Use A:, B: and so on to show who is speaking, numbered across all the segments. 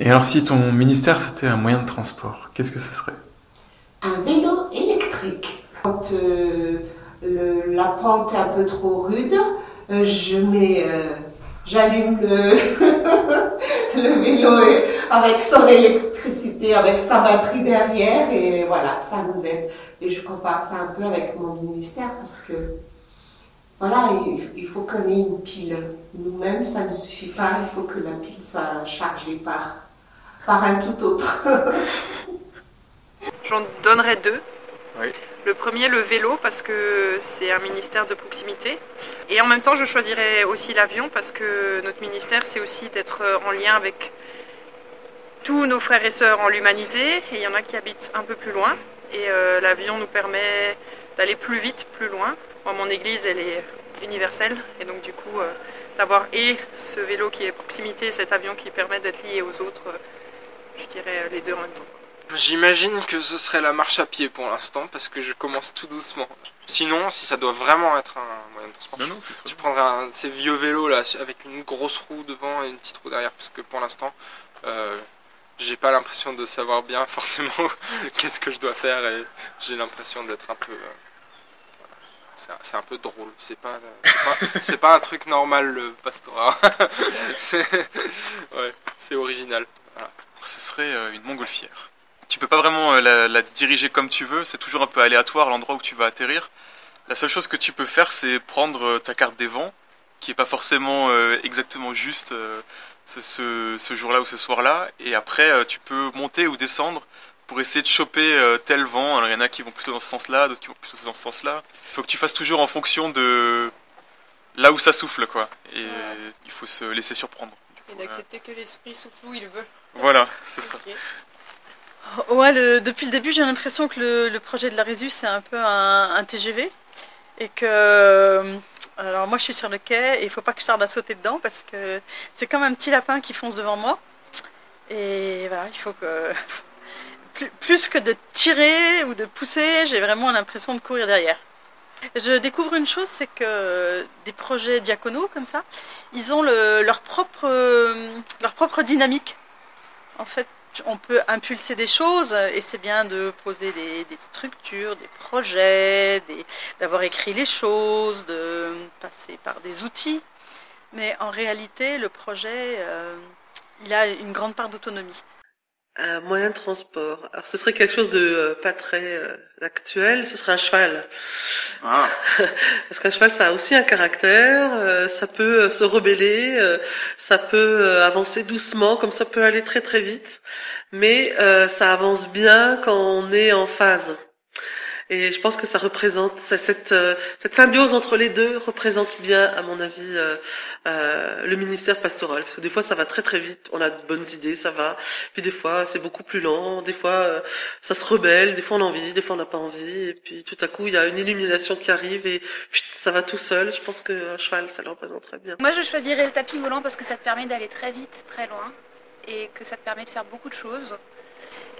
A: Et alors si ton ministère c'était un moyen de transport, qu'est-ce que ce serait?
B: Un vélo électrique. Quand la pente est un peu trop rude, j'allume le vélo avec son électricité, avec sa batterie derrière, et voilà, ça nous aide. Et je compare ça un peu avec mon ministère parce que voilà, il faut qu'on ait une pile. Nous-mêmes, ça ne suffit pas, il faut que la pile soit chargée par un tout autre.
C: J'en donnerais deux.
A: Oui.
C: Le premier, le vélo, parce que c'est un ministère de proximité. Et en même temps, je choisirais aussi l'avion, parce que notre ministère, c'est aussi d'être en lien avec tous nos frères et sœurs en l'humanité. Et il y en a qui habitent un peu plus loin. Et l'avion nous permet d'aller plus vite, plus loin. Moi, mon église, elle est universelle. Et donc, du coup, d'avoir ce vélo qui est proximité, cet avion qui permet d'être lié aux autres, je dirais les deux en même temps.
D: J'imagine que ce serait la marche à pied pour l'instant, parce que je commence tout doucement. Sinon, si ça doit vraiment être un moyen de transport, je prendrais ces vieux vélos là, avec une grosse roue devant et une petite roue derrière, parce que pour l'instant, j'ai pas l'impression de savoir bien forcément qu'est-ce que je dois faire, et j'ai l'impression d'être un peu... c'est un peu drôle, c'est pas un truc normal le pastorat. c'est original. Voilà.
E: Ce serait une montgolfière. Tu peux pas vraiment la diriger comme tu veux, c'est toujours un peu aléatoire l'endroit où tu vas atterrir. La seule chose que tu peux faire, c'est prendre ta carte des vents, qui est pas forcément exactement juste ce jour-là ou ce soir-là, et après tu peux monter ou descendre pour essayer de choper tel vent. Alors il y en a qui vont plutôt dans ce sens-là, d'autres qui vont plutôt dans ce sens-là. Il faut que tu fasses toujours en fonction de là où ça souffle, quoi. Et il faut se laisser surprendre.
C: Et d'accepter que l'esprit souffle où il veut.
E: Voilà, c'est ça.
F: Ouais, depuis le début, j'ai l'impression que le projet de la Résus, c'est un peu un TGV. Et que... Alors moi, je suis sur le quai et il faut pas que je tarde à sauter dedans parce que c'est comme un petit lapin qui fonce devant moi. Et voilà, il faut que... Plus que de tirer ou de pousser, j'ai vraiment l'impression de courir derrière. Je découvre une chose, c'est que des projets diaconaux comme ça, ils ont leur propre dynamique. En fait, on peut impulser des choses et c'est bien de poser des structures, des projets, d'avoir écrit les choses, de passer par des outils. Mais en réalité, le projet, il a une grande part d'autonomie.
G: Un moyen de transport. Alors, ce serait quelque chose de pas très actuel, ce serait un cheval.
E: Ah.
G: Parce qu'un cheval, ça a aussi un caractère, ça peut se rebeller, ça peut avancer doucement, comme ça peut aller très très vite, mais ça avance bien quand on est en phase. Et je pense que ça représente, cette symbiose entre les deux représente bien, à mon avis, le ministère pastoral. Parce que des fois, ça va très très vite, on a de bonnes idées, ça va. Puis des fois, c'est beaucoup plus lent, des fois, ça se rebelle, des fois on a envie, des fois on n'a pas envie. Et puis tout à coup, il y a une illumination qui arrive et puis, ça va tout seul. Je pense qu'un cheval, ça le représenterait bien.
H: Moi, je choisirais le tapis volant parce que ça te permet d'aller très vite, très loin. Et que ça te permet de faire beaucoup de choses.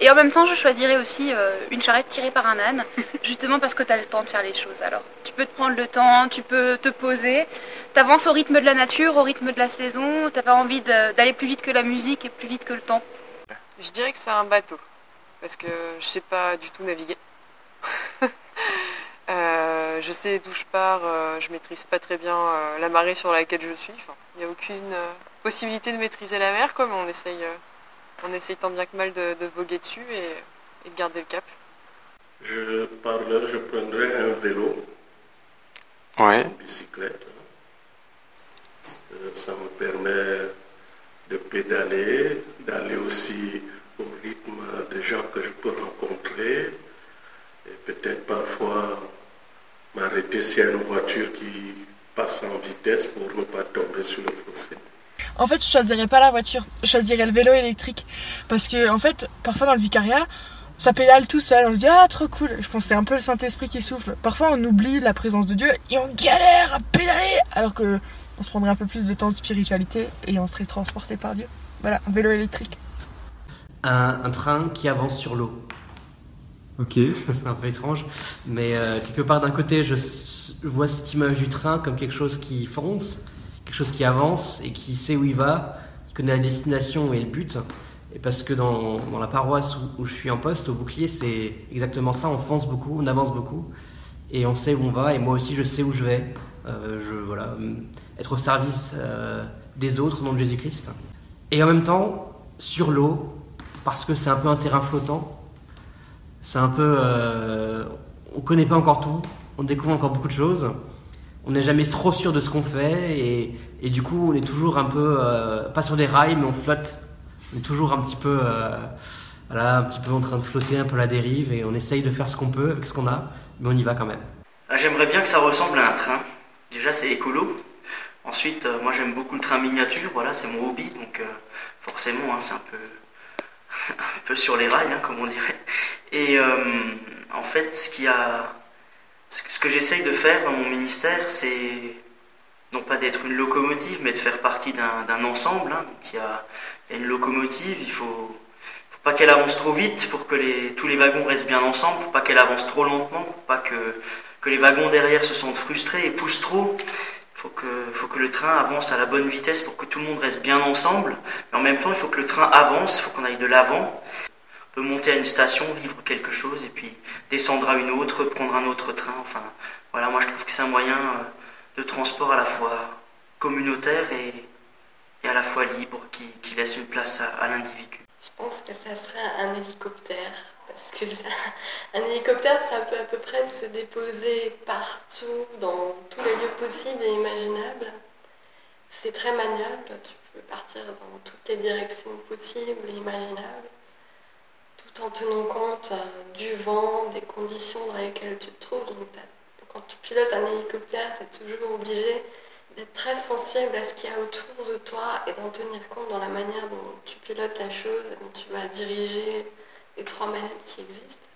H: Et en même temps, je choisirais aussi une charrette tirée par un âne, justement parce que tu as le temps de faire les choses. Alors, tu peux te prendre le temps, tu peux te poser, t'avances au rythme de la nature, au rythme de la saison, t'as pas envie d'aller plus vite que la musique et plus vite que le temps.
C: Je dirais que c'est un bateau, parce que je sais pas du tout naviguer. Je sais d'où je pars, je maîtrise pas très bien la marée sur laquelle je suis. Enfin, il n'y a aucune possibilité de maîtriser la mer, mais on essaye tant bien que mal de voguer dessus et de garder le cap.
I: Je prendrais un vélo,
D: Ouais.
I: une bicyclette. Ça me permet de pédaler, d'aller aussi au rythme des gens que je peux rencontrer et peut-être parfois m'arrêter s'il y a une voiture qui passe en vitesse pour ne pas tomber sur le fossé.
J: En fait, je choisirais pas la voiture, je choisirais le vélo électrique. Parce que, en fait, parfois dans le vicariat, ça pédale tout seul. On se dit, ah, trop cool. Je pense que c'est un peu le Saint-Esprit qui souffle. Parfois, on oublie la présence de Dieu et on galère à pédaler. Alors que on se prendrait un peu plus de temps de spiritualité et on serait transporté par Dieu. Voilà, un vélo électrique.
K: Un train qui avance sur l'eau.
A: Ok.
K: C'est un peu étrange. Mais quelque part, d'un côté, je vois cette image du train comme quelque chose qui fonce, quelque chose qui avance et qui sait où il va, qui connaît la destination et le but. Et parce que dans la paroisse où je suis en poste, au bouclier, c'est exactement ça, on fonce beaucoup, on avance beaucoup, et on sait où on va, et moi aussi je sais où je vais. Voilà, être au service des autres au nom de Jésus-Christ. Et en même temps, sur l'eau, parce que c'est un peu un terrain flottant, c'est un peu... on connaît pas encore tout, on découvre encore beaucoup de choses, on n'est jamais trop sûr de ce qu'on fait, et du coup on est toujours un peu, pas sur des rails, mais on flotte. On est toujours un petit peu en train de flotter, un peu à la dérive, et on essaye de faire ce qu'on peut avec ce qu'on a, mais on y va quand même.
L: J'aimerais bien que ça ressemble à un train. Déjà, c'est écolo. Ensuite, moi j'aime beaucoup le train miniature, voilà, c'est mon hobby, donc forcément, c'est un peu sur les rails, comme on dirait. Et en fait, ce que j'essaye de faire dans mon ministère, c'est non pas d'être une locomotive, mais de faire partie d'un ensemble. Donc il y a une locomotive, il faut pas qu'elle avance trop vite pour que tous les wagons restent bien ensemble, il ne faut pas qu'elle avance trop lentement, pour pas que les wagons derrière se sentent frustrés et poussent trop. Il faut que le train avance à la bonne vitesse pour que tout le monde reste bien ensemble. Mais en même temps, il faut que le train avance, il faut qu'on aille de l'avant. On peut monter à une station, vivre quelque chose, et puis descendre à une autre, prendre un autre train. Enfin, voilà, moi je trouve que c'est un moyen de transport à la fois communautaire et à la fois libre, qui laisse une place à l'individu.
M: Je pense que ça serait un hélicoptère, parce que un hélicoptère, ça peut à peu près se déposer partout, dans tous les lieux possibles et imaginables. C'est très maniable, tu peux partir dans toutes les directions possibles et imaginables, tout en tenant compte du vent, des conditions dans lesquelles tu te trouves. Donc, quand tu pilotes un hélicoptère, tu es toujours obligé d'être très sensible à ce qu'il y a autour de toi et d'en tenir compte dans la manière dont tu pilotes la chose et dont tu vas diriger les 3 manettes qui existent.